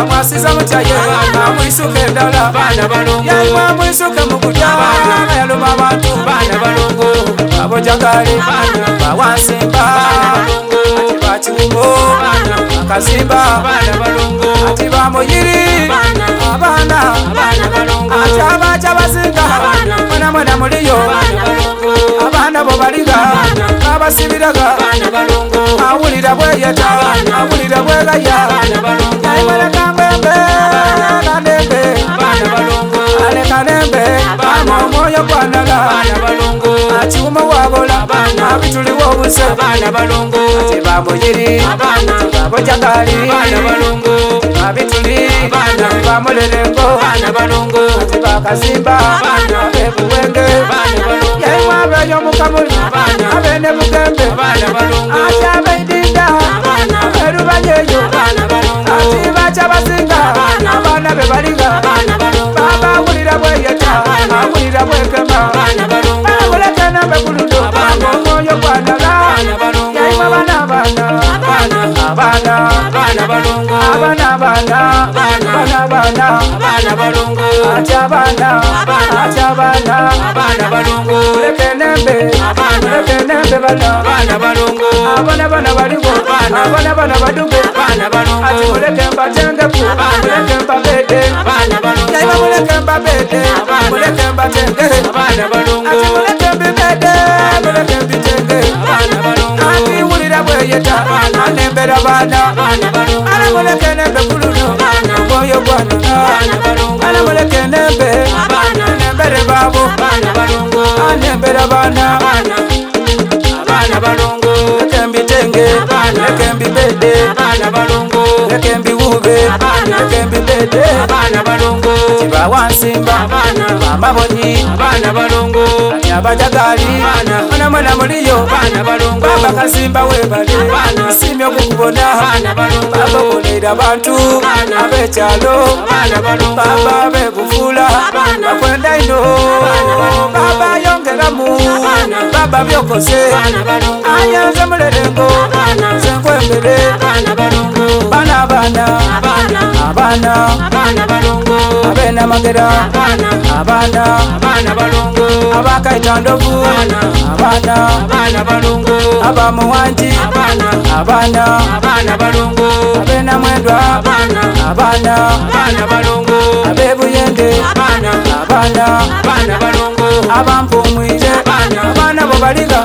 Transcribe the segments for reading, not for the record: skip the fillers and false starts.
mwasiza mutyaye mwisuke endala yaimwa mwisuke mukuta yaluma abantu abojagali bawansimba ati bakiwumo akazimba ati bamuyiri abana ati abaca basinga mwana muliyo abana bo baliga babasibiraga awulira bweyeta awulira bwegaya naimalekamembe kanembe alekanembe omwoyo gwanala akiwuma wabola abituliwo obuse ati bamuyiri babojagali abituli bamulerengo ati bakazimba ebuwenge yaimwa abeyo mukamuli abene bugembe ati abeidinda aberubanyeyo ati baca basinga abana bebaliga babawulira bweyeta awulira bwekema babulekanembe kuludo omwoyo gwanala yaimwa abana baligo abana badugo ati muleke mbatengeku muleke mbabede yaima muleke mbabede muleke mbatenge ati muleke mbibede muleke mbitenge ati wulira bweyeta anembera bana ala muleke nembe kuluno omwoyo gwanala ala muleke nembe nembere babo anembera bana leke mbitenge leke mbibede leke mbiwube leke mbibede tibawansimba bamabonyi ati abajagali mwana muliyo baba kasimba webale simye okukubona bababonera abantu abekyalo baba bebufula bakwenda ino baba yongeramu baba byokose ayanze mulerengo senkwembere abana abena magera abana abakaita ndovu abana abamuwanji abana abena mwendwa abana abebuyende abana abampumwire abana bo baliga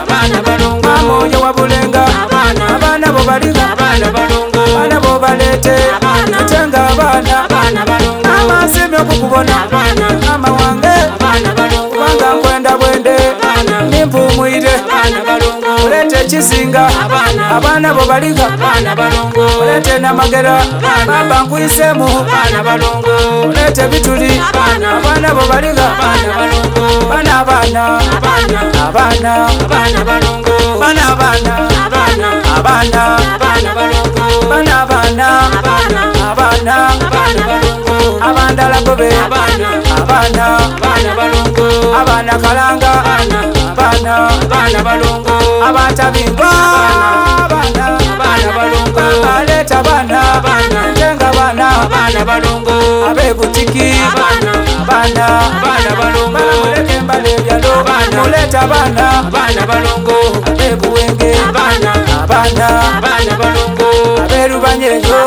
amoyo wabulenga abana bo baliga abana bo balete tenga abana amasimyo kukubona ama wange wanga kwenda bwende nimpumwire ulete chisinga abana bo baliga ulete namagera baba nkwisemu ulete bituli abana bo baliga abana abandala gobe abana kalanga abatabingwa baleta bana njenga abebutiki muleke mbale byalo muleta abebuwenge aberubanyeyo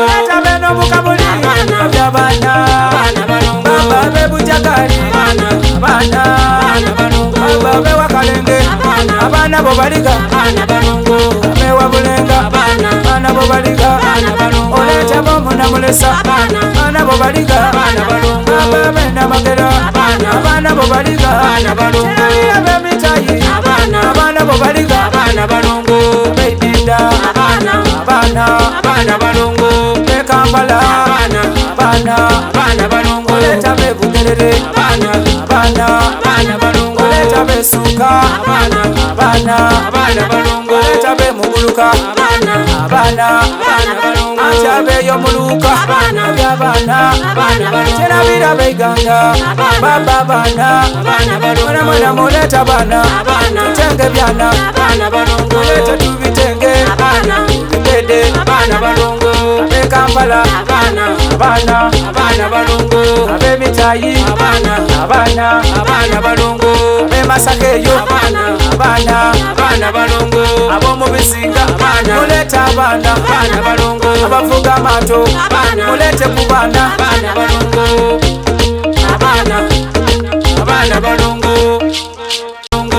leta beno mukabuli byabana baba bebujagali baba bewakalenge abana bo baliga abewabulenga abana bo baliga oleta bomuna mulesa abana bo baliga baba bena magera abana bo baliga abemitayi abana bo baliga beidinda abana bekampala abana oleta bebugerere abana oleta besuka abana oleta bemuguluka abana ati abeyo muluka abana terabira beiganga baba mwana muleta bana tutenge byana oleta tubitenge bibede Kampala, abana balungu, abe Mitayi, abana balungu, abe Masaka eyo, abana balungu, abo mu Bisinga, mulete abana balungu, abavuga amato, mulete ku bana balungu, abana balungu.